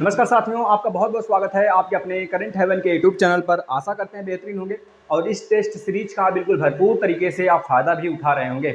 नमस्कार साथियों, आपका बहुत बहुत स्वागत है आपके अपने करंट हेवन के यूट्यूब चैनल पर। आशा करते हैं बेहतरीन होंगे और इस टेस्ट सीरीज का बिल्कुल भरपूर तरीके से आप फायदा भी उठा रहे होंगे।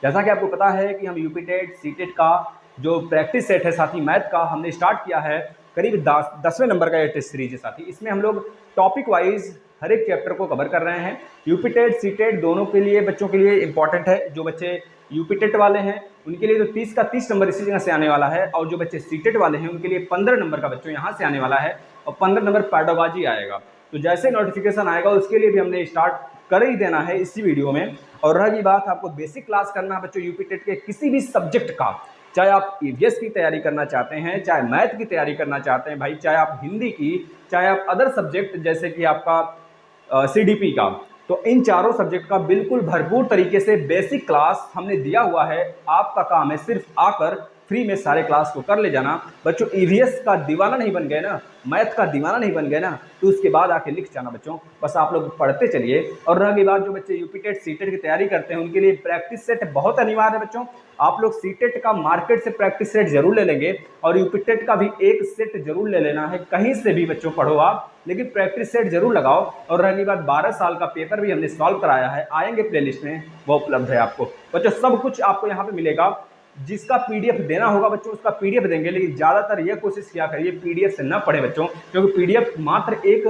जैसा कि आपको पता है कि हम यूपी टेट सी टेट का जो प्रैक्टिस सेट है साथी मैथ का हमने स्टार्ट किया है। करीब 10वें नंबर का ये टेस्ट सीरीज है साथी। इसमें हम लोग टॉपिक वाइज हर एक चैप्टर को कवर कर रहे हैं। यूपी टेट सी टेट दोनों के लिए बच्चों के लिए इंपॉर्टेंट है। जो बच्चे यूपी टेट वाले हैं उनके लिए तो 30 का 30 नंबर इसी जगह से आने वाला है, और जो बच्चे सीटेट वाले हैं उनके लिए 15 नंबर का बच्चों यहाँ से आने वाला है और 15 नंबर पैडोलॉजी आएगा। तो जैसे नोटिफिकेशन आएगा उसके लिए भी हमने स्टार्ट कर ही देना है इसी वीडियो में। और रही बात आपको बेसिक क्लास करना है बच्चों यूपी टेट के किसी भी सब्जेक्ट का, चाहे आप ईवीएस की तैयारी करना चाहते हैं, चाहे मैथ की तैयारी करना चाहते हैं भाई, चाहे आप हिंदी की, चाहे आप अदर सब्जेक्ट जैसे कि आपका सीडीपी का, तो इन चारों सब्जेक्ट का बिल्कुल भरपूर तरीके से बेसिक क्लास हमने दिया हुआ है। आपका काम है सिर्फ आकर फ्री में सारे क्लास को कर ले जाना। बच्चों ईवीएस का दीवाना नहीं बन गए ना, मैथ का दीवाना नहीं बन गए ना, तो उसके बाद आके लिख जाना बच्चों। बस आप लोग पढ़ते चलिए। और रही बात जो बच्चे यूपी टेट सीटेट की तैयारी करते हैं उनके लिए प्रैक्टिस सेट बहुत अनिवार्य है बच्चों। आप लोग सीटेट का मार्केट से प्रैक्टिस सेट जरूर ले लेंगे और यूपी टेट का भी एक सेट जरूर ले लेना है। कहीं से भी बच्चों पढ़ो आप, लेकिन प्रैक्टिस सेट जरूर लगाओ। और रही बात 12 साल का पेपर भी हमने सॉल्व कराया है, आएंगे प्लेलिस्ट में, वो उपलब्ध है आपको बच्चों। सब कुछ आपको यहाँ पे मिलेगा। जिसका पीडीएफ देना होगा बच्चों उसका पीडीएफ देंगे, लेकिन ज्यादातर ये कोशिश किया करिए पीडीएफ से न पढ़े बच्चों, क्योंकि पीडीएफ मात्र एक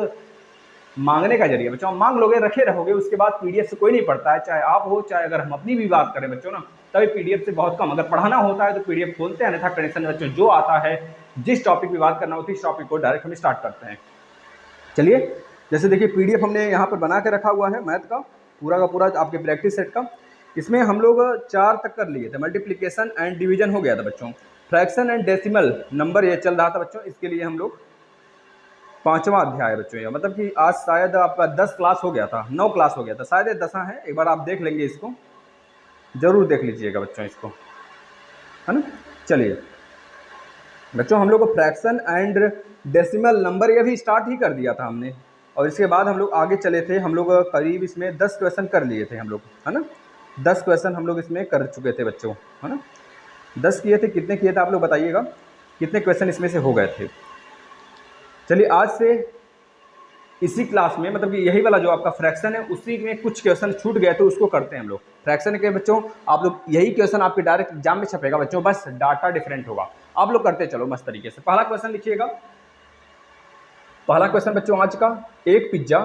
मांगने का जरिए बच्चों। मांग लोगे, रखे रहोगे, उसके बाद पीडीएफ से कोई नहीं पढ़ता है। चाहे आप हो, चाहे अगर हम अपनी भी बात करें बच्चों ना, तभी पीडीएफ से बहुत कम। अगर पढ़ाना होता है तो पीडीएफ खोलते हैं, अन्यथा टेंशन बच्चों जो आता है, जिस टॉपिक की बात करना होती है इस टॉपिक को डायरेक्ट हम स्टार्ट करते हैं। चलिए, जैसे देखिए पीडीएफ हमने यहाँ पर बना के रखा हुआ है मैथ का पूरा आपके प्रैक्टिस सेट का। इसमें हम लोग 4 तक कर लिए थे। मल्टीप्लिकेशन एंड डिवीजन हो गया था बच्चों। फ्रैक्शन एंड डेसिमल नंबर ये चल रहा था बच्चों। इसके लिए हम लोग 5वां अध्याय है बच्चों ये, मतलब कि आज शायद आपका 10 क्लास हो गया था, 9 क्लास हो गया था, शायद ये 10 है। एक बार आप देख लेंगे, इसको जरूर देख लीजिएगा बच्चों, इसको, है ना। चलिए बच्चों, हम लोग को फ्रैक्शन एंड डेसिमल नंबर ये भी स्टार्ट ही कर दिया था हमने, और इसके बाद हम लोग आगे चले थे। हम लोग करीब इसमें 10 क्वेश्चन कर लिए थे हम लोग, है ना। 10 क्वेश्चन हम लोग इसमें कर चुके थे बच्चों, है ना। 10 किए थे, कितने किए थे आप लोग बताइएगा, कितने क्वेश्चन इसमें से हो गए थे। चलिए आज से इसी क्लास में, मतलब कि यही वाला जो आपका फ्रैक्शन है उसी में कुछ क्वेश्चन छूट गए तो उसको करते हैं हम लोग। फ्रैक्शन के बच्चों आप लोग यही क्वेश्चन आपके डायरेक्ट एग्जाम में छपेगा बच्चों, बस डाटा डिफरेंट होगा। आप लोग करते चलो मस्त तरीके से। पहला क्वेश्चन लिखिएगा। पहला क्वेश्चन बच्चों आज का, एक पिज्जा,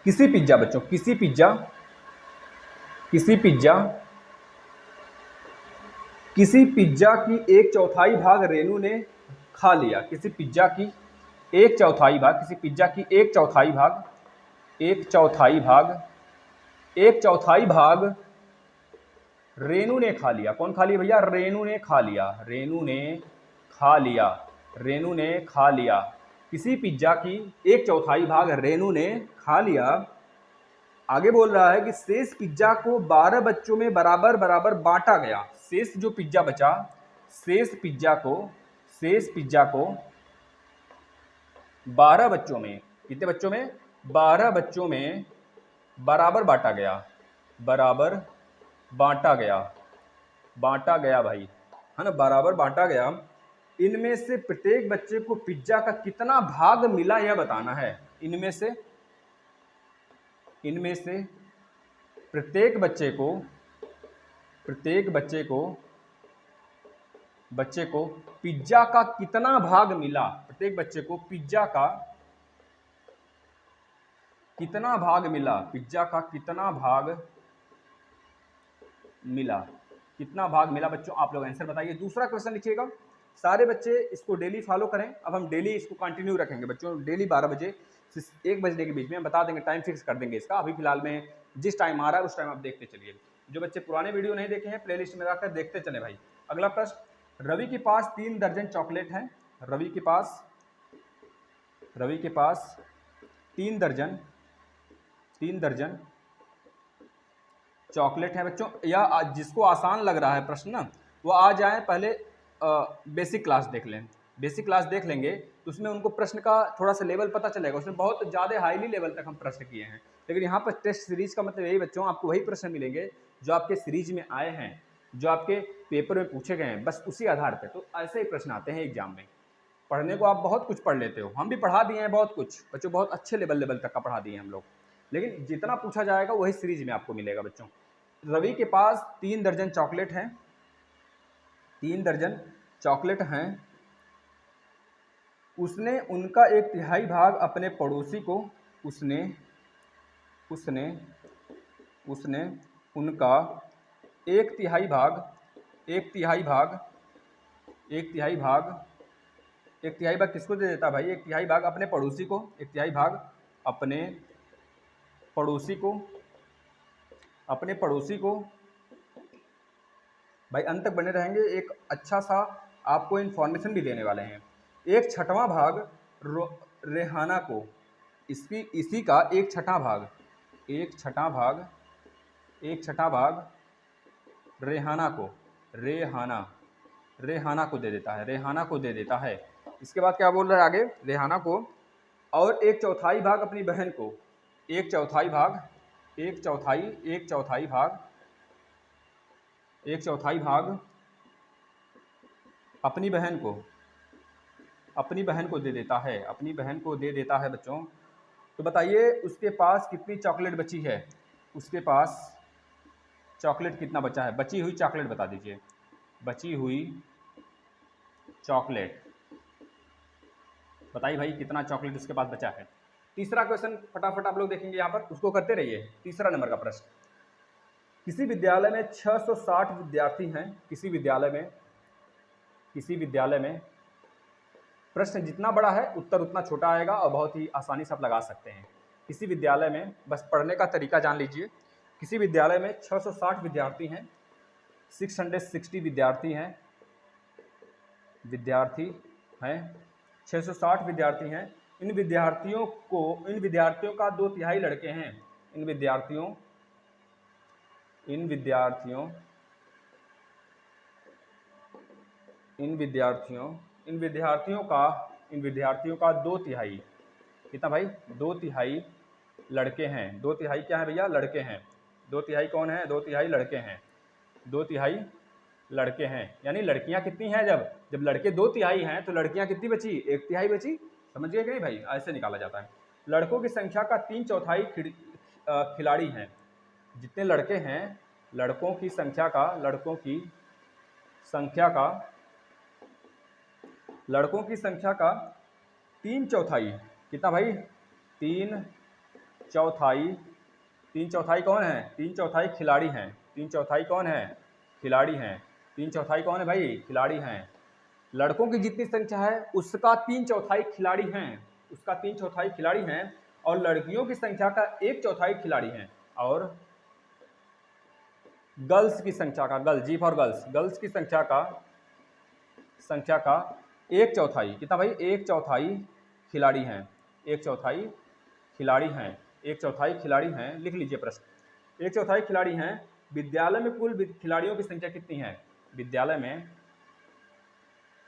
किसी पिज्जा बच्चों, किसी पिज्जा, किसी पिज्जा, किसी पिज्जा की 1/4 भाग रेनू ने खा लिया। किसी पिज्जा की 1/4 भाग, किसी पिज्जा की 1/4 भाग, 1/4 भाग, 1/4 भाग रेनू ने खा लिया। कौन खा लिया भैया? रेनू ने खा लिया, रेनू ने खा लिया, रेनू ने खा लिया। किसी पिज्जा की 1/4 भाग रेनू ने खा लिया। आगे बोल रहा है कि शेष पिज्जा को 12 बच्चों में बराबर बराबर बांटा गया। शेष जो पिज्जा बचा, शेष पिज्जा को, शेष पिज्जा को 12 बच्चों में, कितने बच्चों में? 12 बच्चों में बराबर बांटा गया, बराबर बांटा गया, बांटा गया भाई, है ना, बराबर बांटा गया। इनमें से प्रत्येक बच्चे को पिज्जा का कितना भाग मिला यह बताना है। इनमें से, इनमें से प्रत्येक बच्चे को, प्रत्येक बच्चे को, बच्चे को पिज्जा का कितना भाग मिला। प्रत्येक बच्चे को पिज्जा का कितना भाग मिला, पिज्जा का कितना भाग मिला, कितना भाग मिला बच्चों, आप लोग आंसर बताइए। दूसरा क्वेश्चन लिखिएगा। सारे बच्चे इसको डेली फॉलो करें। अब हम डेली इसको कंटिन्यू रखेंगे बच्चों, डेली 12 बजे से 1 बजने के बीच में हम बता देंगे, टाइम फिक्स कर देंगे इसका। अभी फिलहाल में जिस टाइम आ रहा है उस टाइम आप देखते चलिए। जो बच्चे पुराने वीडियो नहीं देखे हैं प्लेलिस्ट में जाकर देखते चले भाई। अगला प्रश्न, रवि के पास 3 दर्जन चॉकलेट है। रवि के पास, रवि के पास 3 दर्जन, 3 दर्जन चॉकलेट है बच्चों। या जिसको आसान लग रहा है प्रश्न ना, वो आ जाए पहले बेसिक क्लास देख लें। बेसिक क्लास देख लेंगे तो उसमें उनको प्रश्न का थोड़ा सा लेवल पता चलेगा। उसमें बहुत ज़्यादा हाईली लेवल तक हम प्रश्न किए हैं, लेकिन यहाँ पर टेस्ट सीरीज का मतलब यही बच्चों, आपको वही प्रश्न मिलेंगे जो आपके सीरीज में आए हैं, जो आपके पेपर में पूछे गए हैं, बस उसी आधार पर। तो ऐसे ही प्रश्न आते हैं एग्जाम में। पढ़ने को आप बहुत कुछ पढ़ लेते हो, हम भी पढ़ा दिए हैं बहुत कुछ बच्चों, बहुत अच्छे लेवल तक का पढ़ा दिए हैं हम लोग, लेकिन जितना पूछा जाएगा वही सीरीज में आपको मिलेगा बच्चों। रवि के पास 3 दर्जन चॉकलेट हैं, 3 दर्जन चॉकलेट हैं। उसने उनका 1/3 भाग अपने पड़ोसी को, उसने उसने उसने उनका 1/3 भाग, 1/3 भाग, 1/3 भाग, 1/3 भाग किसको दे देता भाई? 1/3 भाग अपने पड़ोसी को, 1/3 भाग अपने पड़ोसी को, अपने पड़ोसी को। भाई अंत तक बने रहेंगे, एक अच्छा सा आपको इन्फॉर्मेशन भी देने वाले हैं। 1/6वां भाग रेहाना को, इसी का 1/6 भाग, 1/6 भाग, 1/6 भाग रेहाना को, रेहाना को दे देता है, रेहाना को दे देता है। इसके बाद क्या बोल रहा है आगे? रेहाना को, और 1/4 भाग अपनी बहन को, 1/4 भाग, 1/4 भाग, 1/4 भाग अपनी बहन को, अपनी बहन को दे देता है, अपनी बहन को दे देता है बच्चों। तो बताइए उसके पास कितनी चॉकलेट बची है? उसके पास चॉकलेट कितना बचा है? बची हुई चॉकलेट बता दीजिए, बची हुई चॉकलेट बताइए भाई, कितना चॉकलेट उसके पास बचा है। तीसरा क्वेश्चन फटाफट आप लोग देखेंगे यहाँ पर, उसको करते रहिए। तीसरा नंबर का प्रश्न, किसी विद्यालय में 660 विद्यार्थी हैं, किसी विद्यालय में प्रश्न जितना बड़ा है उत्तर उतना छोटा आएगा और बहुत ही आसानी से आप लगा सकते हैं। किसी विद्यालय में, बस पढ़ने का तरीका जान लीजिए, किसी विद्यालय में 660 विद्यार्थी हैं, 660 विद्यार्थी हैं, 660 विद्यार्थी हैं। इन विद्यार्थियों का 2/3 लड़के हैं। इन विद्यार्थियों का 2/3, कितना भाई? 2/3 लड़के हैं। 2/3 क्या है भैया? लड़के हैं। 2/3 कौन है? 2/3 लड़के हैं। 2/3 लड़के हैं, यानी लड़कियां कितनी हैं? जब लड़के 2/3 हैं तो लड़कियां कितनी बची? 1/3 बची। समझ गए कि नहीं भाई? ऐसे निकाला जाता है। लड़कों की संख्या का 3/4 खिलाड़ी हैं। जितने लड़के हैं, लड़कों की संख्या का 3/4, कितना भाई? 3/4, 3/4 कौन है? 3/4 खिलाड़ी हैं। 3/4 कौन है? खिलाड़ी हैं। 3/4 कौन है भाई? खिलाड़ी हैं। लड़कों की जितनी संख्या है उसका 3/4 खिलाड़ी हैं, उसका 3/4 खिलाड़ी हैं, और लड़कियों की संख्या का 1/4 खिलाड़ी हैं। और गर्ल्स की संख्या का, जी फॉर गर्ल्स की संख्या का 1/4, कितना भाई? 1/4 खिलाड़ी हैं। 1/4 खिलाड़ी हैं। 1/4 खिलाड़ी हैं। लिख लीजिए प्रश्न। 1/4 खिलाड़ी हैं। विद्यालय में कुल खिलाड़ियों की संख्या कितनी है?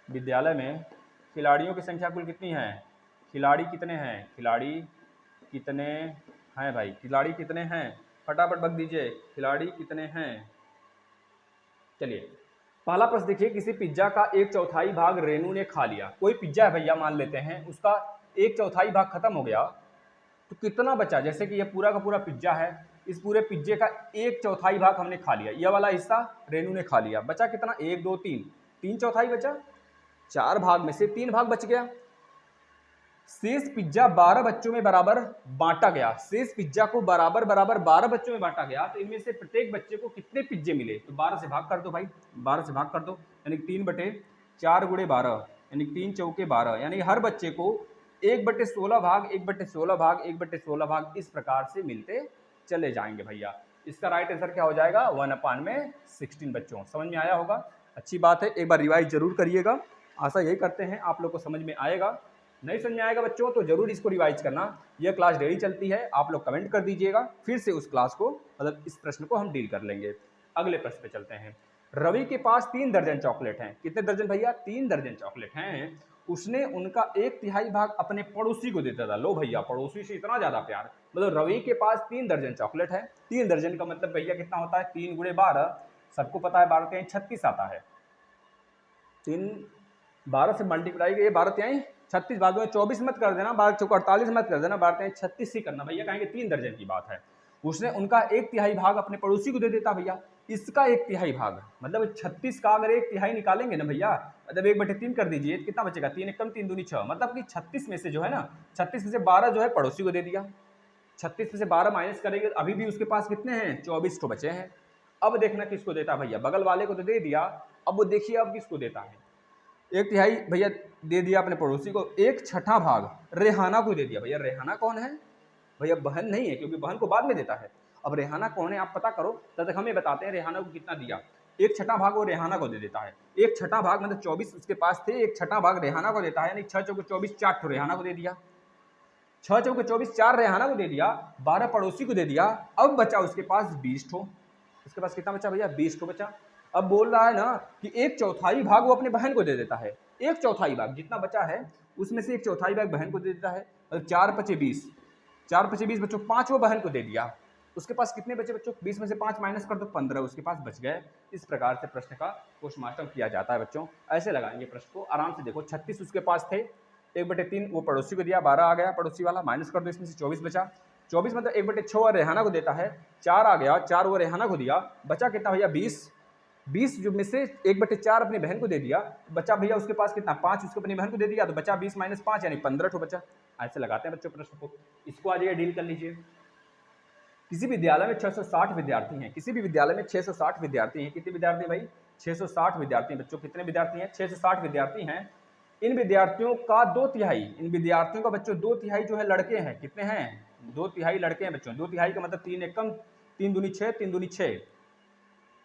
विद्यालय में खिलाड़ियों की संख्या कुल कितनी है? खिलाड़ी कितने हैं? खिलाड़ी कितने हैं भाई? खिलाड़ी कितने हैं? फटाफट बता दीजिए, खिलाड़ी कितने हैं? चलिए पहला प्रश्न देखिए, किसी पिज्जा का 1/4 भाग रेनू ने खा लिया। कोई पिज्जा है भैया, मान लेते हैं उसका 1/4 भाग खत्म हो गया, तो कितना बचा? जैसे कि ये पूरा का पूरा पिज्जा है, इस पूरे पिज्जे का 1/4 भाग हमने खा लिया, ये वाला हिस्सा रेनू ने खा लिया। बचा कितना? 1 2 3, 3/4 बचा। 4 भाग में से 3 भाग बच गया। शेष पिज्जा 12 बच्चों में बराबर बांटा गया। शेष पिज्जा को बराबर 12 बच्चों में बांटा गया, तो इनमें से प्रत्येक बच्चे को कितने पिज्जे मिले? तो 12 से भाग कर दो भाई, 12 से भाग कर दो, यानी 3/4 × 12, यानी 3 चौके 12, यानी हर बच्चे को 1/16 भाग, 1/16 भाग, 1/16 भाग इस प्रकार से मिलते चले जाएंगे भैया। इसका राइट आंसर क्या हो जाएगा? 1/16 बच्चों। समझ में आया होगा? अच्छी बात है, एक बार रिवाइज जरूर करिएगा। आशा यही करते हैं आप लोग को समझ में आएगा। नहीं समझ में आएगा बच्चों तो जरूर इसको रिवाइज करना। यह क्लास डेली चलती है, आप लोग कमेंट कर दीजिएगा, फिर से उस क्लास को, मतलब इस प्रश्न को हम डील कर लेंगे। अगले प्रश्न पे चलते हैं। रवि के पास 3 दर्जन चॉकलेट हैं। कितने दर्जन भैया? 3 दर्जन चॉकलेट हैं। उसने उनका 1/3 भाग अपने पड़ोसी को देता था। लो भैया, पड़ोसी से इतना ज्यादा प्यार। मतलब रवि के पास 3 दर्जन चॉकलेट है। 3 दर्जन का मतलब भैया कितना होता है? 3 × 12, सबको पता है 12 × 36 आता है। 3 12 से मल्टीप्लाई ये 12 त्याई 36, बाद में 24 मत कर देना, 12 चौक 48 मत कर देना, 12 त्याई 36 ही करना भैया, कहेंगे 3 दर्जन की बात है। उसने उनका 1/3 भाग अपने पड़ोसी को दे देता भैया, इसका 1/3 भाग, मतलब 36 का अगर 1/3 निकालेंगे ना भैया, मतलब 1/3 कर दीजिए, कितना बचेगा, 3 एकम 3 दूनी 6, मतलब कि 36 में से जो है ना, 36 में से 12 जो है पड़ोसी को दे दिया, 36 में से 12 माइनस करेंगे, अभी भी उसके पास कितने हैं, 24 तो बचे हैं। अब देखना किसको देता भैया, बगल वाले को तो दे दिया, अब वो देखिए अब किसको देता है। 1/3 भैया दे दिया अपने पड़ोसी को, 1/6 भाग रेहाना को दे दिया। भैया रेहाना कौन है भैया, बहन नहीं है, क्योंकि बहन को बाद में देता है। अब रेहाना कौन है आप पता करो, तब तक हमें बताते हैं रेहाना को कितना दिया। 1/6 भाग वो रेहाना को दे देता है, 1/6 भाग मतलब 24 उसके पास थे, 1/6 भाग रेहाना को देता है, यानी 6 चौके 24, 4 ठो रेहाना को दे दिया, 6 चौके 24, 4 रेहाना को दे दिया, 12 पड़ोसी को दे दिया। अब बचा उसके पास 20 ठो, उसके पास कितना बचा भैया, 20 ठो बचा। अब बोल रहा है ना कि 1/4 भाग वो अपने बहन को दे देता है, 1/4 भाग जितना बचा है उसमें से 1/4 भाग बहन को दे देता है, मतलब 4 पचे 20, 4 पचे 20 बच्चों, 5 वो बहन को दे दिया। उसके पास कितने बचे बच्चों, 20 में से 5 माइनस कर दो, 15 उसके पास बच गए। इस प्रकार से प्रश्न का पोस्टमार्टम किया जाता है बच्चों, ऐसे लगाएंगे प्रश्न को, आराम से देखो। 36 उसके पास थे, 1/3 वो पड़ोसी को दिया, 12 आ गया पड़ोसी वाला, माइनस कर दो, इसमें से 24 बचा, 24 मतलब 1/6 रेहाना को देता है, 4 आ गया, 4 वो रेहाना को दिया, बचा कितना भैया 20, 20 जो में से 1/4 अपनी बहन को दे दिया, बचा भैया उसके पास कितना, 5 उसको अपनी बहन को दे दिया, तो बचा 20 माइनस 5 यानी 15 ठो बचा। ऐसे लगाते हैं बच्चों प्रश्न को, इसको आ जाइए डील कर लीजिए। किसी विद्यालय में 660 विद्यार्थी हैं, किसी भी विद्यालय में 660 विद्यार्थी हैं, कितने विद्यार्थी भाई, 660 विद्यार्थी हैं बच्चों, कितने विद्यार्थी हैं, 660 विद्यार्थी हैं। इन विद्यार्थियों का 2/3, इन विद्यार्थियों का बच्चों 2/3 जो है लड़के हैं, कितने हैं, 2/3 लड़के हैं बच्चों, 2/3 का मतलब 3 एकम 3 दूनी 6, 3 दूनी 6,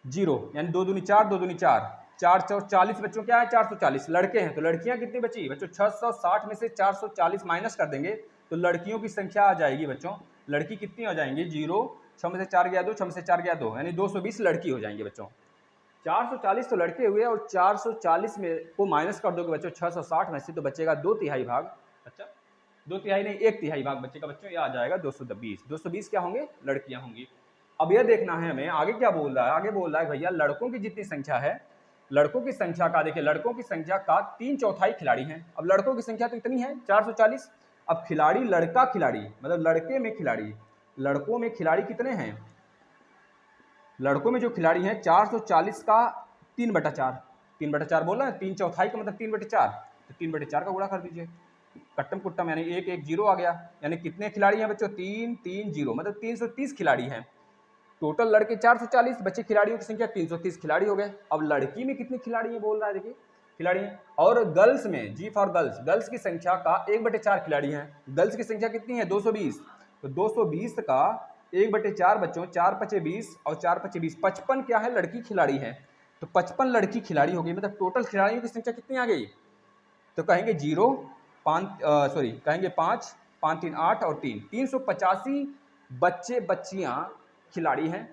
0 यानी 2 दूनी 4, 2 दूनी 4, 4 चौक 40 बच्चों, क्या है 440 लड़के हैं, तो लड़कियां कितनी बची बच्चों, 660 में से 440 माइनस कर देंगे तो लड़कियों की संख्या आ जाएगी बच्चों, लड़की कितनी हो जाएंगी, 0, 6 में से 4 गया 2, 6 में से 4 गया 2, यानी 220 लड़की हो जाएंगे बच्चों। 440 तो लड़के हुए और 440 में को माइनस कर दोगे बच्चों 660 में से, तो बचेगा 2/3 भाग, अच्छा 2/3 नहीं 1/3 भाग बचेगा बच्चों, ये आ जाएगा 220, 220 क्या होंगे, लड़कियां होंगी। अब यह देखना है हमें आगे क्या बोल रहा है, आगे बोल रहा है भैया लड़कों की जितनी संख्या है, लड़कों की संख्या का देखिए, लड़कों की संख्या का 3/4 खिलाड़ी हैं। अब लड़कों की संख्या तो इतनी है 440, अब खिलाड़ी लड़का खिलाड़ी मतलब लड़के में खिलाड़ी, लड़कों में खिलाड़ी कितने हैं, लड़कों में जो खिलाड़ी हैं 440 का 3/4, 3/4 बोल रहा है, 3/4 का मतलब 3/4, तो 3/4 का गुणा कर दीजिए, कट्टम कुट्टम यानी 1 1 0 आ गया, यानी कितने खिलाड़ी हैं बच्चों, 3 3 0 मतलब 330 खिलाड़ी हैं। टोटल लड़के 440, बच्चे खिलाड़ियों की संख्या 330 खिलाड़ी हो गए। अब लड़की में कितने खिलाड़ी हैं बोल रहा है, देखिए खिलाड़ी हैं, और गर्ल्स में, जी फॉर गर्ल्स, गर्ल्स की संख्या का 1/4 खिलाड़ी हैं, गर्ल्स की संख्या कितनी है 220, तो 220 का 1/4 बच्चों, 4 पचे 20 और 4 पचे 20, 55 क्या है लड़की खिलाड़ी है, तो 55 लड़की खिलाड़ी हो गई, मतलब टोटल खिलाड़ियों की संख्या कितनी आ गई, तो कहेंगे 0 5 सॉरी कहेंगे 5 5 3 8 और 3 385 बच्चे बच्चियां खिलाड़ी हैं,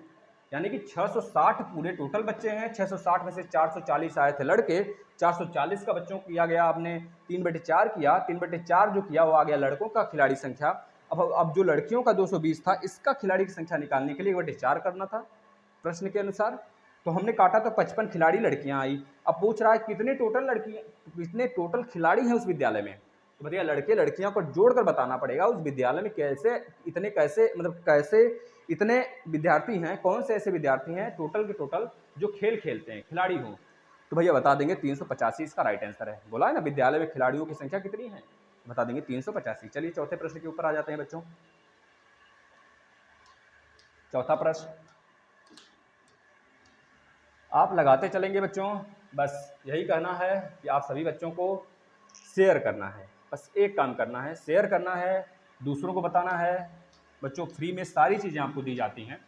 यानी कि 660 पूरे टोटल बच्चे हैं, 660 में से 440 आए थे लड़के, 440 का बच्चों को किया गया आपने 3/4 किया, 3/4 जो किया वो आ गया लड़कों का खिलाड़ी संख्या। अब जो लड़कियों का 220 था, इसका खिलाड़ी की संख्या निकालने के लिए 1/4 करना था प्रश्न के अनुसार, तो हमने काटा तो 55 खिलाड़ी लड़कियां आई। अब पूछ रहा है कितने टोटल लड़कियां, कितने टोटल खिलाड़ी हैं उस विद्यालय में, तो भैया लड़के लड़कियां को जोड़कर बताना पड़ेगा उस विद्यालय में कैसे इतने, कैसे मतलब कैसे इतने विद्यार्थी हैं, कौन से ऐसे विद्यार्थी हैं टोटल के टोटल जो खेल खेलते हैं, खिलाड़ी हों, तो भैया बता देंगे 385 इसका राइट आंसर है। बोला है ना विद्यालय में खिलाड़ियों की संख्या कितनी है, बता देंगे 385। चलिए चौथे प्रश्न के ऊपर आ जाते हैं बच्चों। चौथा प्रश्न आप लगाते चलेंगे बच्चों, बस यही कहना है कि आप सभी बच्चों को शेयर करना है, बस एक काम करना है, शेयर करना है, दूसरों को बताना है बच्चों, फ्री में सारी चीज़ें आपको दी जाती हैं।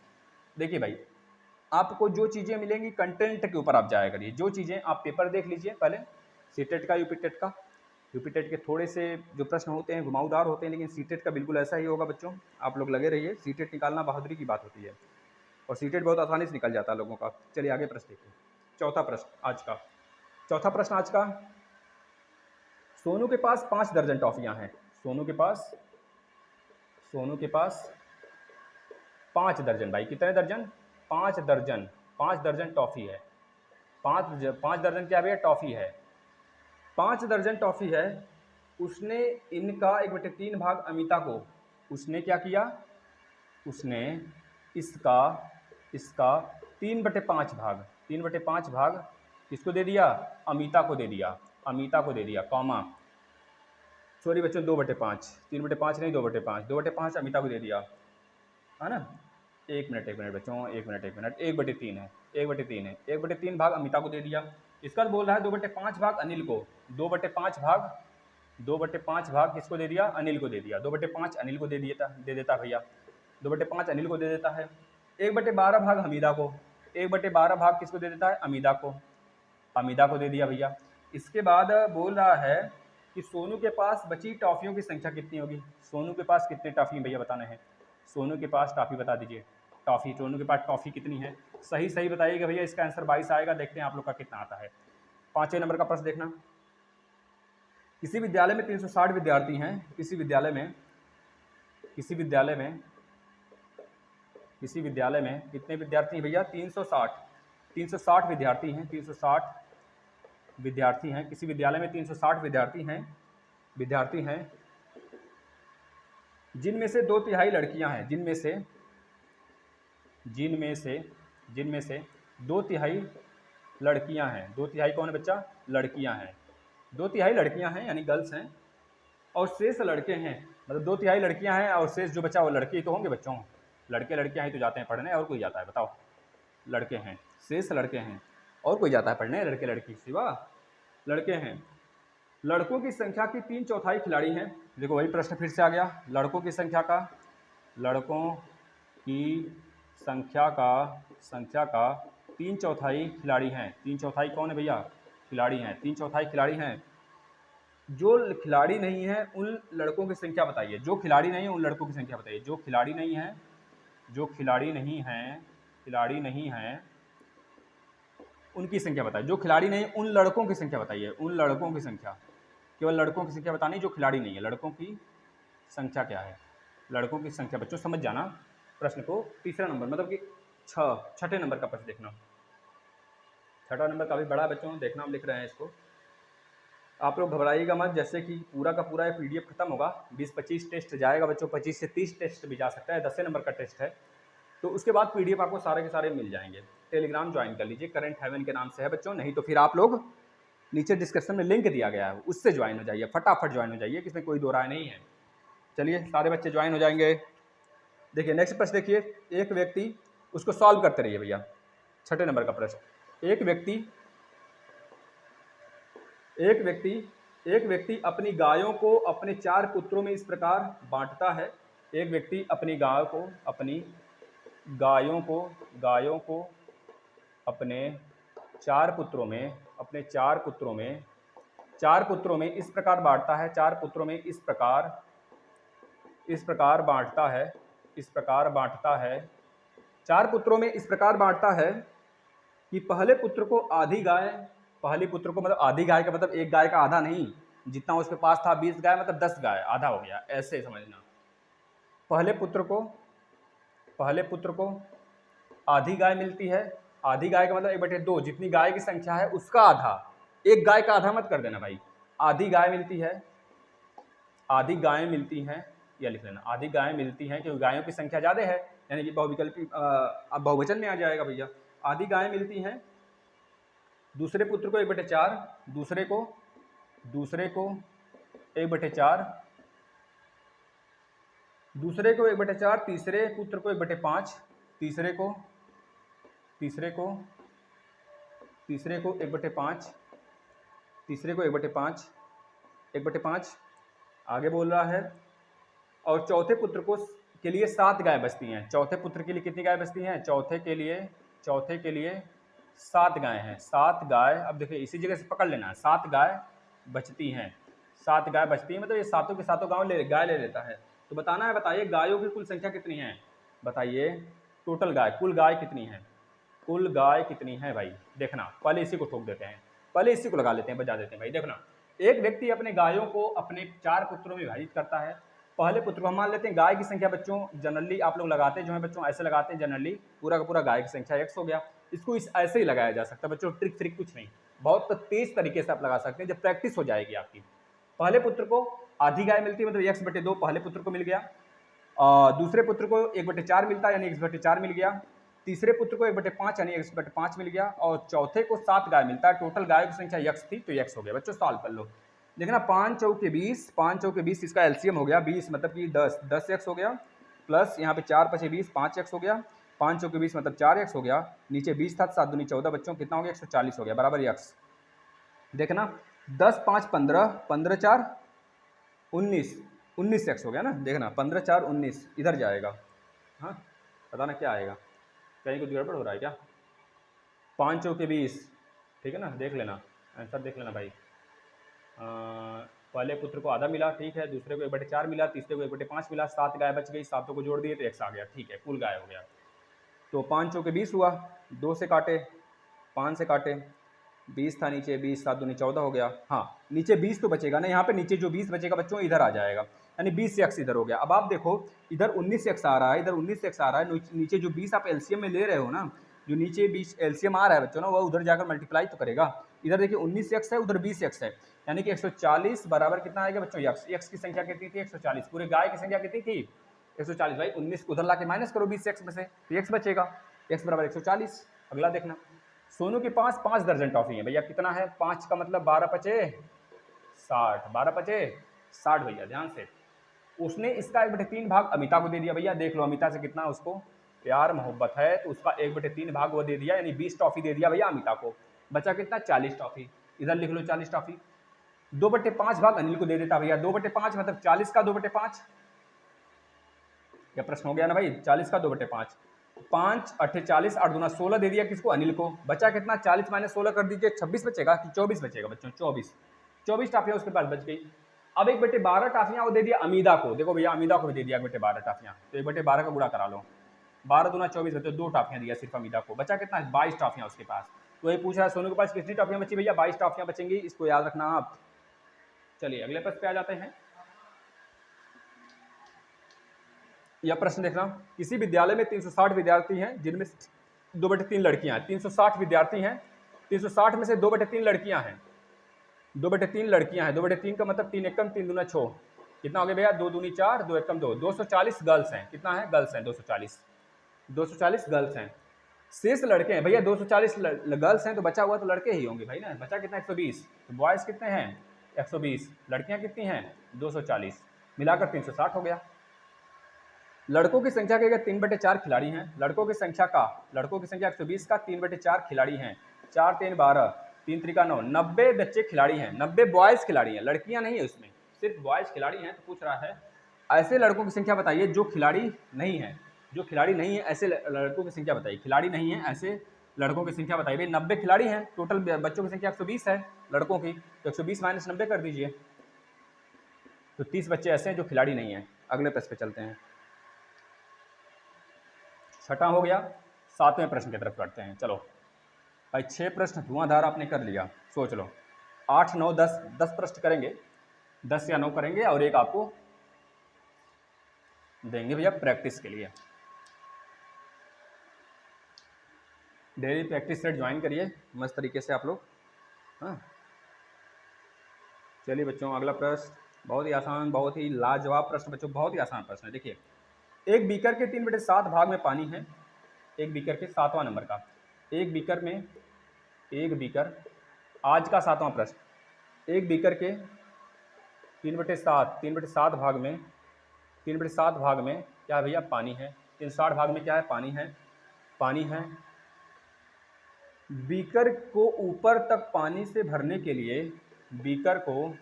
देखिए भाई आपको जो चीज़ें मिलेंगी कंटेंट के ऊपर आप जाया करिए, जो चीज़ें आप पेपर देख लीजिए पहले, सीटेट का यूपीटेट का, यूपीटेट के थोड़े से जो प्रश्न होते हैं घुमावदार होते हैं, लेकिन सीटेट का बिल्कुल ऐसा ही होगा बच्चों, आप लोग लगे रहिए, सीटेट निकालना बहादुरी की बात होती है और सीटेट बहुत आसानी से निकल जाता है लोगों का। चलिए आगे प्रश्न देखिए, चौथा प्रश्न आज का, चौथा प्रश्न आज का, सोनू के पास 5 दर्जन टॉफियां हैं, सोनू के पास 5 दर्जन, भाई कितने दर्जन, 5 दर्जन, 5 दर्जन टॉफी है, 5 दर्जन क्या भैया टॉफी है, 5 दर्जन टॉफ़ी है, उसने इनका 1/3 भाग अमिता को, उसने क्या किया, उसने इसका इसका 3/5 भाग 3/5 भाग किसको दे दिया, अमिता को दे दिया, अमिता को दे दिया, कॉमा, सॉरी बच्चों 2/5, 3/5 नहीं 2/5, 2/5 अमिता को दे दिया, है ना। एक मिनट बच्चों, एक मिनट 1/3 है, 1/3 है, 1/3 भाग अमिता को दे दिया। इसका बोल रहा है 2/5 भाग अनिल को, 2/5 भाग किसको दे दिया, अनिल को दे दिया, 2/5 अनिल को दे देता भैया, 2/5 अनिल को दे देता है। 1/12 भाग हमीदा को, 1/12 भाग किसको दे देता है, अमीदा को, अमीदा को दे दिया भैया। इसके बाद बोल रहा है कि सोनू के पास बची टॉफ़ियों की संख्या कितनी होगी, सोनू के पास कितने टॉफ़ी भैया बताना है, सोनू के पास टॉफ़ी बता दीजिए, टॉफ़ी, सोनू के पास टॉफ़ी कितनी है, सही बताइएगा भैया, इसका आंसर 22 आएगा। देखते हैं आप लोग का कितना आता है। 5वें नंबर का प्रश्न देखना, किसी विद्यालय में 360 विद्यार्थी हैं, किसी विद्यालय में कितने विद्यार्थी हैं भैया, 360 विद्यार्थी हैं, 360 विद्यार्थी हैं, किसी विद्यालय में 360 विद्यार्थी हैं, जिनमें से 2/3 लड़कियां हैं, जिनमें से 2/3 लड़कियां हैं, 2/3 कौन है बच्चा, लड़कियां हैं, 2/3 लड़कियां हैं यानी गर्ल्स हैं, और शेष लड़के हैं, मतलब 2/3 लड़कियां हैं और शेष जो बचा वो लड़के तो होंगे बच्चों, लड़कियां ही तो जाते हैं पढ़ने, और कोई जाता है बताओ, लड़के हैं, शेष लड़के हैं, और कोई जाता है पढ़ने, लड़की सिवा लड़के हैं। लड़कों की संख्या की 3/4 खिलाड़ी हैं, देखो वही प्रश्न फिर से आ गया, लड़कों की संख्या का 3/4 खिलाड़ी हैं, 3/4 कौन है भैया, खिलाड़ी हैं, 3/4 खिलाड़ी हैं। जो खिलाड़ी नहीं है उन लड़कों की संख्या बताइए, जो खिलाड़ी नहीं है उन लड़कों की संख्या बताइए, जो खिलाड़ी नहीं है उनकी संख्या बताइए, जो खिलाड़ी नहीं उन लड़कों की संख्या बताइए, उन लड़कों की संख्या, केवल लड़कों की संख्या बतानी, जो खिलाड़ी नहीं है, लड़कों की संख्या क्या है, लड़कों की संख्या बच्चों समझ जाना प्रश्न को। तीसरा नंबर मतलब कि 6ठे नंबर का प्रश्न देखना, 6ठा नंबर काफ़ी बड़ा है बच्चों, देखना हम लिख रहे हैं इसको, आप लोग घबराइएगा मत, जैसे कि पूरा का पूरा PDF खत्म होगा, 20-25 टेस्ट जाएगा बच्चों, 25 से 30 टेस्ट भी जा सकता है, 10 नंबर का टेस्ट है, तो उसके बाद PDF आपको सारे के सारे मिल जाएंगे। टेलीग्राम ज्वाइन कर लीजिए, करंट हेवन के नाम से है बच्चों, नहीं तो फिर आप लोग नीचे डिस्क्रिप्शन में लिंक दिया गया है, उससे ज्वाइन हो जाइए, फटाफट ज्वाइन हो जाइए, इसमें कोई दो राय नहीं है। चलिए सारे बच्चे ज्वाइन हो जाएंगे। देखिए नेक्स्ट प्रश्न देखिए, एक व्यक्ति, उसको सॉल्व करते रहिए भैया, 6ठे नंबर का प्रश्न, एक व्यक्ति अपनी गायों को अपने 4 पुत्रों में इस प्रकार बांटता है, एक व्यक्ति अपनी गायों को अपने 4 पुत्रों में इस प्रकार बांटता है, 4 पुत्रों में इस प्रकार बांटता है, 4 पुत्रों में इस प्रकार बांटता है कि पहले पुत्र को आधी गाय, पहले पुत्र को मतलब आधी गाय का मतलब एक गाय का आधा नहीं, जितना उसके पास था 20 गाय मतलब 10 गाय, आधा हो गया, ऐसे समझना। पहले पुत्र को आधी गाय मिलती है, आधी गाय का मतलब 1/2, जितनी गाय की संख्या है उसका आधा, एक गाय का आधा मत कर देना भाई, आधी गाय मिलती है, या लिख लेना, आधी गाय मिलती है, क्योंकि गायों की संख्या ज़्यादा है, यानी कि बहुविकल्पी अब बहुवचन में आ जाएगा भैया, आधी गाय मिलती हैं, दूसरे पुत्र को 1/4, दूसरे को 1/4, तीसरे पुत्र को 1/5, तीसरे को 1/5, आगे बोल रहा है, और चौथे पुत्र के लिए 7 गाय बचती हैं, चौथे पुत्र के लिए कितनी गाय बचती हैं, चौथे के लिए 7 गाय हैं, 7 गाय, अब देखिए इसी जगह से पकड़ लेना, 7 गाय बचती हैं, 7 गाय बचती हैं, मतलब ये सातों के सातों गाय ले लेता है, तो बताना है, बताइए गायों की कुल संख्या कितनी है, बताइए टोटल गाय, कुल गाय कितनी है भाई, देखना, पहले इसी को ठोक देते हैं, पहले इसी को लगा लेते हैं, बजा देते हैं भाई, देखना, एक व्यक्ति अपने गायों को अपने 4 पुत्रों में विभाजित करता है, पहले पुत्र को हम मान लेते हैं, गाय की संख्या बच्चों जनरली आप लोग लगाते हैं जो है बच्चों, ऐसे लगाते हैं जनरली, पूरा का पूरा गाय की संख्या X हो गया, इसको ऐसे ही लगाया जा सकता है बच्चों, ट्रिक कुछ नहीं, बहुत तेज तरीके से आप लगा सकते हैं जब प्रैक्टिस हो जाएगी आपकी। पहले पुत्र को आधी गाय मिलती है, मतलब x/2 पहले पुत्र को मिल गया, दूसरे पुत्र को 1/4 मिलता है यानी x/4 मिल गया, तीसरे पुत्र को 1/5 यानी x/5 मिल गया, और चौथे को 7 गाय मिलता है। टोटल गायों की संख्या x थी तो x हो गया। बच्चों सॉल्व कर लो। देखना 5 चौके 20, 5 चौके 20 इसका एलसीएम हो गया 20 मतलब कि 10x हो गया, प्लस यहाँ पे 4 5 20 5x हो गया, 5 चौके 20 मतलब 4x हो गया, नीचे 20 था 7 दूनी 14 बच्चों कितना हो गया 140 हो गया बराबर x। देखना 10 5 15, 15 4 19, 19x हो गया ना। देखना 15 4 19 इधर जाएगा, हाँ पता ना क्या आएगा, कहीं कुछ गड़बड़ हो रहा है क्या। 5 चौके 20, ठीक है ना, देख लेना आंसर देख लेना भाई। पहले पुत्र को आधा मिला, ठीक है, दूसरे को 1/4 मिला, तीसरे को 1/5 मिला, 7 गाय बच गई, 7 को जोड़ दिए तो x आ गया, ठीक है, कुल गाय हो गया। तो 5 चौके 20 हुआ, 2 से काटे, 5 से काटे, 20 था नीचे, 20 7 दूनी 14 हो गया, हाँ नीचे 20 तो बचेगा ना, यहाँ पे नीचे जो 20 बचेगा बच्चों इधर आ जाएगा, यानी 20x इधर हो गया। अब आप देखो इधर 19x आ रहा है, इधर 19x आ रहा है, नीचे जो 20 आप एलसीएम में ले रहे हो ना, जो नीचे 20 एलसीएम आ रहा है बच्चों ना, वह उधर जाकर मल्टीप्लाई तो करेगा। इधर देखिए 19x है, उधर 20x है, यानी कि 140 बराबर कितना आएगा बच्चों x की संख्या कितनी थी 140, पूरे गाय की संख्या कितनी थी 140। भाई 19 को उधर ला के माइनस करो 20x में से तो x बचेगा, x बराबर 140। अगला देखना, सोनू के पास 5 दर्जन टॉफी है भैया, कितना है 5 का मतलब 12 पचे 60, 12 पचे 60 भैया ध्यान से। उसने इसका 1/3 भाग अमिता को दे दिया, भैया देख लो अमिता से कितना उसको प्यार मोहब्बत है, तो उसका 1/3 भाग वो दे दिया, यानी 20 टॉफी दे दिया भैया अमिता को, बचा कितना 40 टॉफी, इधर लिख लो 40 टॉफी। 2/5 भाग अनिल को दे देता भैया, 2/5 मतलब 40 का 2/5, क्या प्रश्न हो गया ना भाई, 40 का 2/5, 5 8 40 8 दूना 16 दे दिया किसको अनिल को, बचा कितना 40 - 16 कर दीजिए 26 बचेगा कि 24 बचेगा बच्चों, 24 टाफियां उसके पास बच गई। अब 1/12 टाफियां वो दे दिया अमीदा को, देखो भैया अमीदा को भी दे दिया 1/12 टाफियां, तो 1/12 का गुणा करा लो, 12 दूना 24 बच्चों 2 टाफियां दिया सिर्फ अमीदा को, बचा कितना 22 टाफियां उसके पास। तो ये पूछ रहा है सोनू के पास कितनी टाफियां बची, भैया 22 टाफियां बचेंगी, इसको याद रखना आप। चलिए अगले प्रश्न पे आ जाते हैं। यह प्रश्न देखना, किसी विद्यालय में 360 विद्यार्थी हैं जिनमें 2/3 लड़कियां हैं, 360 विद्यार्थी हैं, 360 में से 2/3 लड़कियां हैं, 2/3 लड़कियां हैं, 2/3 का मतलब 3 एकम 3 दूना 6, कितना हो गया भैया 2 दूनी 4 2 एकम 2, 240 गर्ल्स हैं, कितना है गर्ल्स हैं 240 गर्ल्स हैं, शेष लड़के हैं भैया 240 गर्ल्स हैं, तो बचा हुआ तो लड़के ही होंगे भाई ना, बचा कितना 120, तो बॉयज कितने हैं 120, लड़कियां कितनी हैं 240, मिलाकर 360 हो गया। लड़कों की संख्या के 3/4 खिलाड़ी हैं, लड़कों की संख्या 120 का 3/4 खिलाड़ी हैं, 4 3 12 3 3 9, 90 बच्चे खिलाड़ी हैं, 90 बॉयज खिलाड़ी हैं, लड़कियां नहीं है उसमें, सिर्फ बॉयज खिलाड़ी हैं। तो पूछ रहा है ऐसे लड़कों की संख्या बताइए जो खिलाड़ी नहीं है, जो खिलाड़ी नहीं है ऐसे लड़कों की संख्या बताइए, खिलाड़ी नहीं है ऐसे लड़कों की संख्या बताइए। भाई 90 खिलाड़ी हैं, टोटल बच्चों की संख्या 120 है लड़कों की, तो 120 - 90 कर दीजिए, तो 30 बच्चे ऐसे हैं जो खिलाड़ी नहीं है। अगले प्रश्न पे चलते हैं, छठा हो गया, 7वें प्रश्न की तरफ बढ़ते हैं। चलो भाई 6 प्रश्न धुआंधार आपने कर लिया, सोच लो 8 9 10 10 प्रश्न करेंगे, 10 या 9 करेंगे और एक आपको देंगे भैया प्रैक्टिस के लिए। डेली प्रैक्टिस सेट ज्वाइन करिए मस्त तरीके से आप लोग, हाँ। चलिए बच्चों अगला प्रश्न बहुत ही आसान, बहुत ही लाजवाब प्रश्न बच्चों, बहुत ही आसान प्रश्न है। देखिए एक बीकर के 3/7 भाग में पानी है, एक बीकर के 7वां नंबर का, एक बीकर आज का 7वां प्रश्न, एक बीकर के 3/7 भाग में 3/7 भाग में क्या है भैया पानी है, 360 भाग में क्या है पानी है। बीकर को ऊपर तक पानी से भरने के लिए बीकर को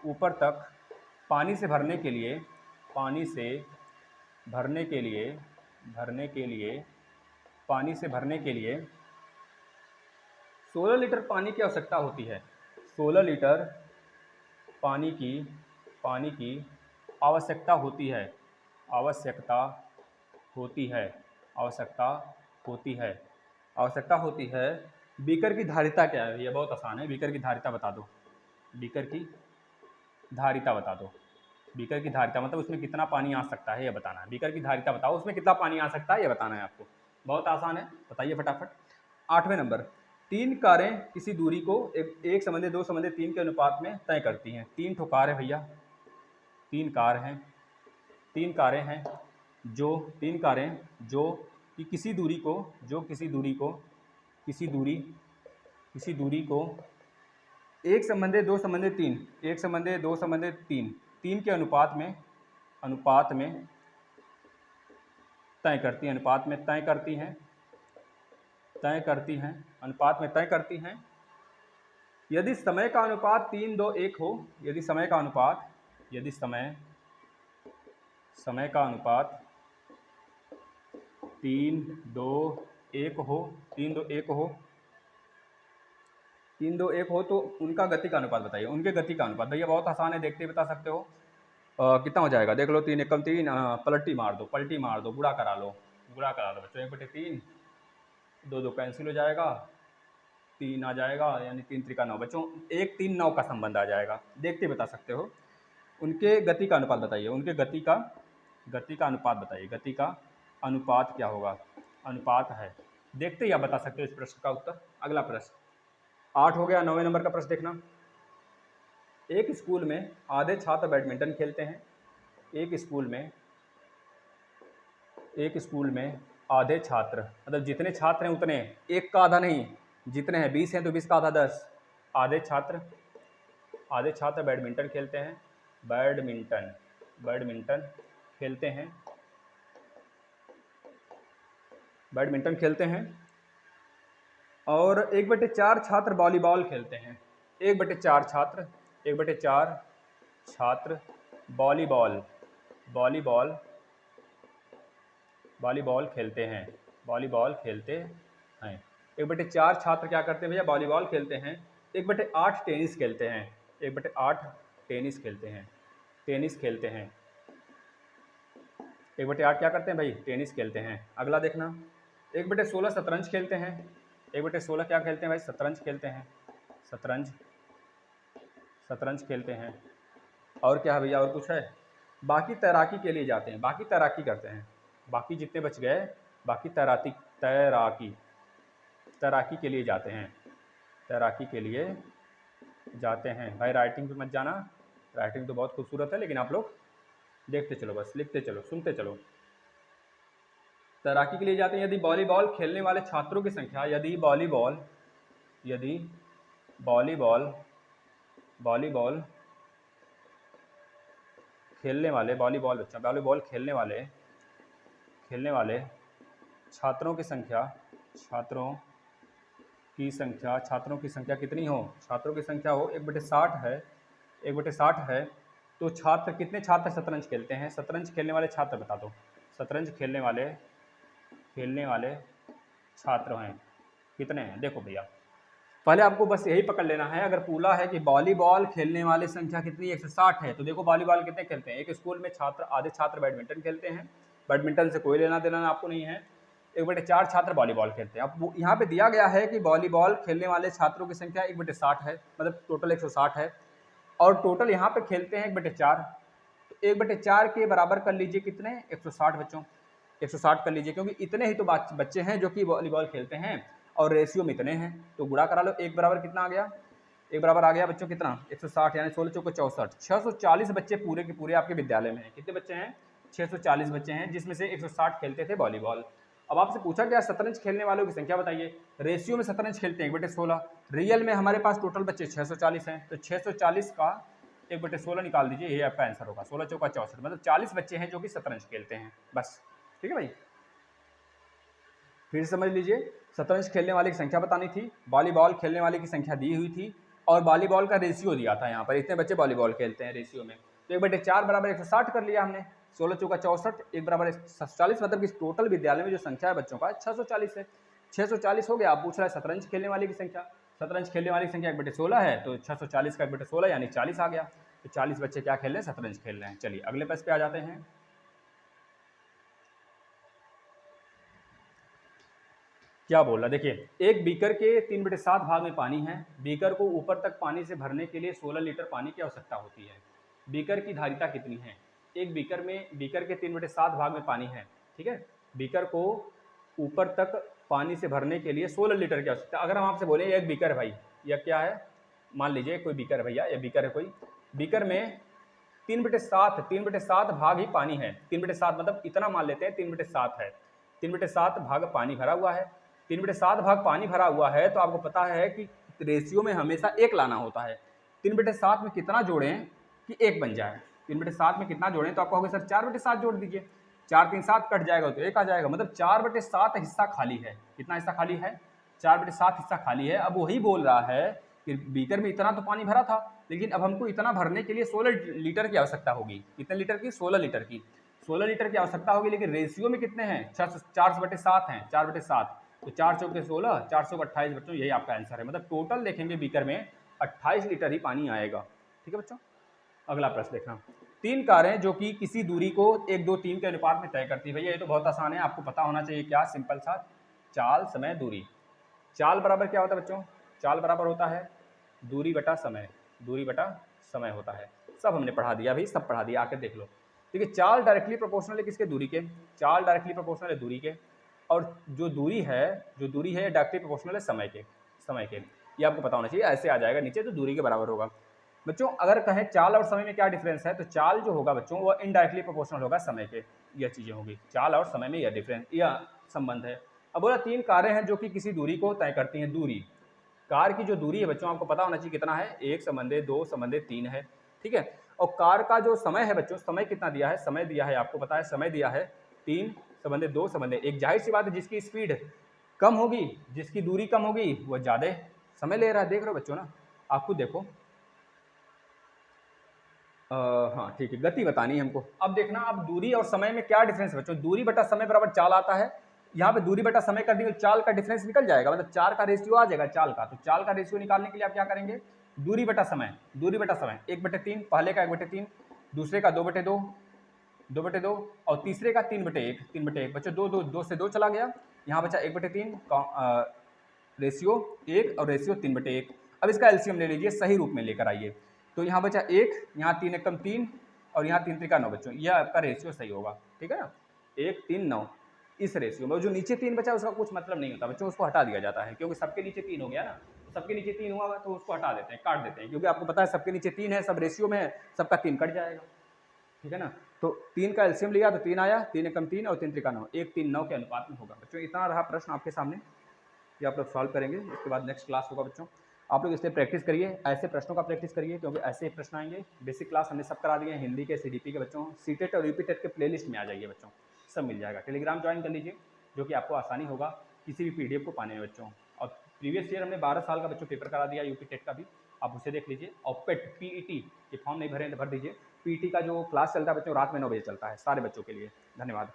ऊपर तक पानी से भरने के लिए 16 लीटर पानी की आवश्यकता होती है, 16 लीटर पानी की आवश्यकता होती है। बीकर की धारिता क्या है, ये बहुत आसान है, बीकर की धारिता बता दो, बीकर की धारिता बता दो। बीकर की धारिता मतलब उसमें कितना पानी आ सकता है ये बताना है। बीकर की धारिता बताओ उसमें कितना पानी आ सकता है ये बताना है आपको। बहुत आसान है, बताइए फटाफट। 8वें नंबर, 3 कारें किसी दूरी को एक समझे 2 समझे 3 के अनुपात में तय करती हैं। 3 ठो कार है भैया, 3 कार हैं, 3 कारें हैं जो 3 कारें जो कि किसी दूरी को किसी दूरी को 1 संबंधित 2 संबंधित 3 1 संबंधित 2 संबंधित 3 के अनुपात में तय करती हैं, अनुपात में तय करती हैं। यदि समय का अनुपात 3 2 1 हो, यदि समय का अनुपात 3 2 1 हो 3 2 1 हो तो उनका गति का अनुपात बताइए। उनके गति का अनुपात भैया बहुत आसान है, देखते ही बता सकते हो। कितना हो जाएगा देख लो, 3 एकम 3, पलटी मार दो, गुणा करा लो बच्चों। 1/3, 2 2 कैंसिल हो जाएगा, 3 आ जाएगा, यानी 3 3 9 बच्चों, 1 3 9 का संबंध आ जाएगा। देखते बता सकते हो। उनके गति का अनुपात बताइए, उनके गति का अनुपात बताइए। गति का अनुपात क्या होगा? अनुपात है, देखते ही आप बता सकते हो इस प्रश्न का उत्तर। अगला प्रश्न 8 हो गया। 9वें नंबर का प्रश्न देखना। एक स्कूल में आधे छात्र बैडमिंटन खेलते हैं। एक स्कूल में आधे छात्र मतलब जितने छात्र हैं उतने, एक का आधा नहीं, जितने हैं 20 हैं तो 20 का आधा 10। आधे छात्र बैडमिंटन खेलते हैं, बैडमिंटन खेलते हैं और 1/4 छात्र वॉलीबॉल खेलते हैं। 1/4 छात्र वॉलीबॉल खेलते हैं। 1/4 छात्र क्या करते हैं भैया? वॉलीबॉल खेलते हैं। 1/8 टेनिस खेलते हैं। 1/8 टेनिस खेलते हैं। 1/8 क्या करते हैं भाई? टेनिस खेलते हैं। अगला देखना, 1/16 शतरंज खेलते हैं। 1/16 क्या खेलते हैं भाई? शतरंज खेलते हैं। शतरंज खेलते हैं। और क्या है भैया? और कुछ है? बाकी तैराकी के लिए जाते हैं, बाकी तैराकी करते हैं। बाकी जितने बच गए, बाकी तैराकी के लिए जाते हैं। भाई राइटिंग पे मत जाना, राइटिंग तो बहुत खूबसूरत है, लेकिन आप लोग देखते चलो, बस लिखते चलो, सुनते चलो। तैराकी के लिए जाते हैं। यदि वॉलीबॉल खेलने वाले छात्रों की संख्या, यदि वॉलीबॉल खेलने वाले छात्रों की संख्या कितनी हो? छात्रों की संख्या हो 1/60 है तो छात्र कितने छात्र शतरंज खेलते हैं? शतरंज खेलने वाले छात्र बता दो। शतरंज खेलने वाले छात्र हैं कितने हैं? देखो भैया, पहले आपको बस यही पकड़ लेना है। अगर पूरा है कि वॉलीबॉल खेलने वाले संख्या कितनी 160 है, तो देखो वॉलीबॉल कितने खेलते हैं। एक स्कूल में आधे छात्र बैडमिंटन खेलते हैं, बैडमिंटन से कोई लेना देना आपको नहीं है। 1/4 छात्र वॉलीबॉल खेलते हैं। अब यहाँ पे दिया गया है कि वॉलीबॉल खेलने वाले छात्रों की संख्या 1/60 है, मतलब टोटल 160 है, और टोटल यहाँ पे खेलते हैं 1/4। तो 1/4 के बराबर कर लीजिए कितने? 160 बच्चों, 160 कर लीजिए, क्योंकि इतने ही तो बच्चे हैं जो कि वॉलीबॉल खेलते हैं और रेशियो में इतने हैं, तो गुणा करा लो। एक बराबर कितना आ गया? एक बराबर आ गया बच्चों कितना? 160, यानी 16 चौको 64, 640 बच्चे पूरे के पूरे आपके विद्यालय में हैं। कितने बच्चे हैं? 640 बच्चे हैं, जिसमें से 160 खेलते थे वॉलीबॉल। अब आपसे पूछा गया शतरंज खेलने वालों की संख्या बताइए। रेशियो में शतरंज खेलते हैं 1/16, रियल में हमारे पास टोटल बच्चे 640 हैं, तो 640 का 1/16 निकाल दीजिए, ये आपका आंसर होगा। 16 चौका 64, मतलब 40 बच्चे हैं जो कि शतरंज खेलते हैं, बस। ठीक है भाई, फिर समझ लीजिए, शतरंज खेलने वाले की संख्या बतानी थी, वॉलीबॉल खेलने वाले की संख्या दी हुई थी, और वॉलीबॉल का रेशियो दिया था। यहाँ पर इतने बच्चे वॉलीबॉल खेलते हैं रेशियो में, तो 1/4 बराबर 160 कर लिया हमने। 16 चौका 64, 1 बराबर 140, मतलब कि टोटल विद्यालय में जो संख्या है बच्चों का 640 है। 640 हो गया। आप पूछ रहा है शतरंज खेलने वाले की संख्या, शतरंज खेलने वाली की संख्या 1/16 है, तो 640 का 1/16 यानी 40 आ गया। तो 40 बच्चे क्या खेल रहे हैं? शतरंज खेल रहे हैं। चलिए अगले प्रश्न पे आ जाते हैं। क्या बोल रहा, देखिए, एक बीकर के 3/7 भाग में पानी है। बीकर को ऊपर तक पानी से भरने के लिए 16 लीटर पानी की आवश्यकता होती है। बीकर की धारिता कितनी है। एक बीकर के 3/7 भाग में पानी है, ठीक है। बीकर को ऊपर तक पानी से भरने के लिए 16 लीटर की आवश्यकता है। अगर हम आपसे बोले एक बीकर है भाई, या क्या है, मान लीजिए कोई बीकर है भैया, या बीकर है कोई, बीकर में 3/7 भाग ही पानी है। 3/7 मतलब इतना मान लेते हैं, 3/7 है, 3/7 भाग पानी भरा हुआ है। 3/7 भाग पानी भरा हुआ है तो आपको पता है कि रेशियो में हमेशा एक लाना होता है। 3/7 में कितना जोड़ें कि एक बन जाए। 3/7 में कितना जोड़ें तो आप कहोगे सर 4/7 जोड़ दीजिए, 4 3 7 कट जाएगा तो एक आ जाएगा, मतलब 4/7 हिस्सा खाली है। कितना हिस्सा खाली है, 4/7 हिस्सा खाली है। अब वही बोल रहा है कि बीकर में इतना तो पानी भरा था, लेकिन अब हमको इतना भरने के लिए 16 लीटर की आवश्यकता होगी। कितने लीटर की, 16 लीटर की, 16 लीटर की आवश्यकता होगी। लेकिन रेशियो में कितने हैं, 4/7 हैं, 4/7, तो 4 चौके 16, 4 चौके 28 बच्चों, यही आपका आंसर है। मतलब टोटल देखेंगे बीकर में 28 लीटर ही पानी आएगा। ठीक है बच्चों, अगला प्रश्न देखना। 3 कारें जो कि किसी दूरी को 1 2 3 के अनुपात में तय करती है। भैया ये तो बहुत आसान है, आपको पता होना चाहिए। क्या, सिंपल सा, चाल समय दूरी। चाल बराबर क्या होता है बच्चों, चाल बराबर होता है दूरी बटा समय, दूरी बटा समय होता है। सब हमने पढ़ा दिया भाई, सब पढ़ा दिया, आके देख लो। ठीक है, चाल डायरेक्टली प्रोपोर्शनल है किसके, दूरी के। चाल डायरेक्टली प्रोपोर्शनल है दूरी के, और जो दूरी है डायरेक्टली प्रोपोर्शनल है समय के, समय के। ये आपको पता होना चाहिए, ऐसे आ जाएगा नीचे तो दूरी के बराबर होगा। बच्चों अगर कहें चाल और समय में क्या डिफरेंस है, तो चाल जो होगा बच्चों वो इनडायरेक्टली प्रोपोर्शनल होगा समय के। यह चीजें होगी, चाल और समय में यह डिफरेंस, यह संबंध है। अब बोला 3 कारें हैं जो कि किसी दूरी को तय करती हैं। दूरी, कार की जो दूरी है बच्चों आपको पता होना चाहिए कितना है, 1 संबंधे 2 संबंधे 3 है। ठीक है, और कार का जो समय है बच्चों, समय कितना दिया है, समय दिया है आपको पता है, समय दिया है 3 संबंधे 2 संबंधे 1। जाहिर सी बात है जिसकी स्पीड कम होगी, जिसकी दूरी कम होगी, वो ज्यादा समय ले रहा है। देख रहे हो बच्चों ना, आप खुद देखो। हाँ ठीक है, गति बतानी है हमको। अब देखना, अब दूरी और समय में क्या डिफरेंस है बच्चों। दूरी बटा समय बराबर चाल आता है। यहाँ पे दूरी बटा समय कर दी, चाल का डिफरेंस निकल जाएगा, मतलब 4 का रेशियो आ जाएगा चाल का। तो चाल का रेशियो निकालने के लिए आप क्या करेंगे, दूरी बटा समय, दूरी बटा समय 1/3, पहले का 1/3, दूसरे का 2/2, 2/2, और तीसरे का 3/1, 3/1। बच्चों 2 से 2 चला गया, यहाँ बचा 1/3, रेशियो 1 और रेशियो 3/1। अब इसका एलसीएम ले लीजिए, सही रूप में लेकर आइए। तो यहाँ बचा 1, यहाँ 3 एकम 3, और यहाँ 3 त्रिका 9 बच्चों, यह आपका रेशियो सही होगा। ठीक है ना, 1 3 9, इस रेशियो में जो नीचे 3 बचा उसका कुछ मतलब नहीं होता बच्चों, उसको हटा दिया जाता है, क्योंकि सबके नीचे 3 हो गया ना, तो सबके नीचे 3 हुआ तो उसको हटा देते हैं, काट देते हैं, क्योंकि आपको पता है सबके नीचे 3 है, सब रेशियो में है, सबका 3 कट जाएगा। ठीक है ना, तो 3 का एलसीएम लिया तो 3 आया, 3 एकम 3 और 3 त्रिका 9, 1 3 9 के अनुपात में होगा। बच्चों इतना रहा प्रश्न आपके सामने, ये आप लोग सॉल्व करेंगे। इसके बाद नेक्स्ट क्लास होगा बच्चों, आप लोग इससे प्रैक्टिस करिए, ऐसे प्रश्नों का प्रैक्टिस करिए, क्योंकि ऐसे प्रश्न आएंगे। बेसिक क्लास हमने सब करा दिए हैं, हिंदी के, सीडीपी के बच्चों, सीटेट और यूपीटेट के प्लेलिस्ट में आ जाइए बच्चों, सब मिल जाएगा। टेलीग्राम ज्वाइन कर लीजिए, जो कि आपको आसानी होगा किसी भी पीडीएफ को पाने में बच्चों। और प्रीवियस ईयर हमने 12 साल का बच्चों पेपर करा दिया यूपीटेट का भी, आप उसे देख लीजिए। और पेट पीईटी के फॉर्म नहीं भरे तो भर दीजिए। पीईटी का जो क्लास चलता है बच्चों रात में 9 बजे चलता है सारे बच्चों के लिए। धन्यवाद।